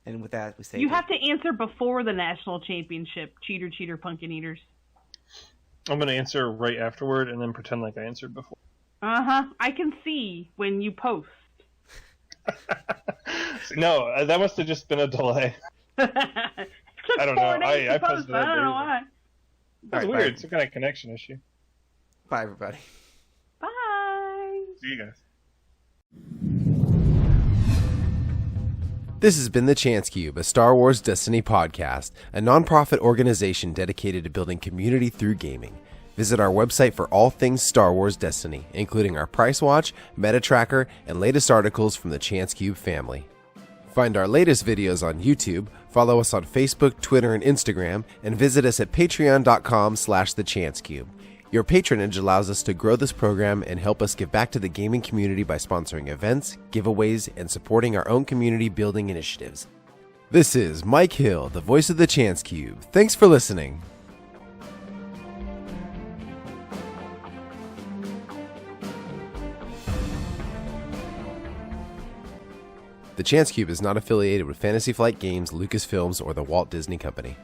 And with that, we say you have to answer before the National Championship. Cheater, pumpkin eaters. I'm going to answer right afterward and then pretend like I answered before. I can see when you post. No, that must have just been a delay. I don't know. I posted that. I don't know why. That's weird. Bye. It's a kind of connection issue. Bye, everybody. Bye. See you guys. This has been The Chance Cube, a Star Wars Destiny podcast, a non-profit organization dedicated to building community through gaming. Visit our website for all things Star Wars Destiny, including our price watch, meta tracker, and latest articles from the Chance Cube family. Find our latest videos on YouTube, follow us on Facebook, Twitter, and Instagram, and visit us at patreon.com/thechancecube. Your patronage allows us to grow this program and help us give back to the gaming community by sponsoring events, giveaways, and supporting our own community building initiatives. This is Mike Hill, the voice of the Chance Cube. Thanks for listening. The Chance Cube is not affiliated with Fantasy Flight Games, Lucasfilms, or the Walt Disney Company.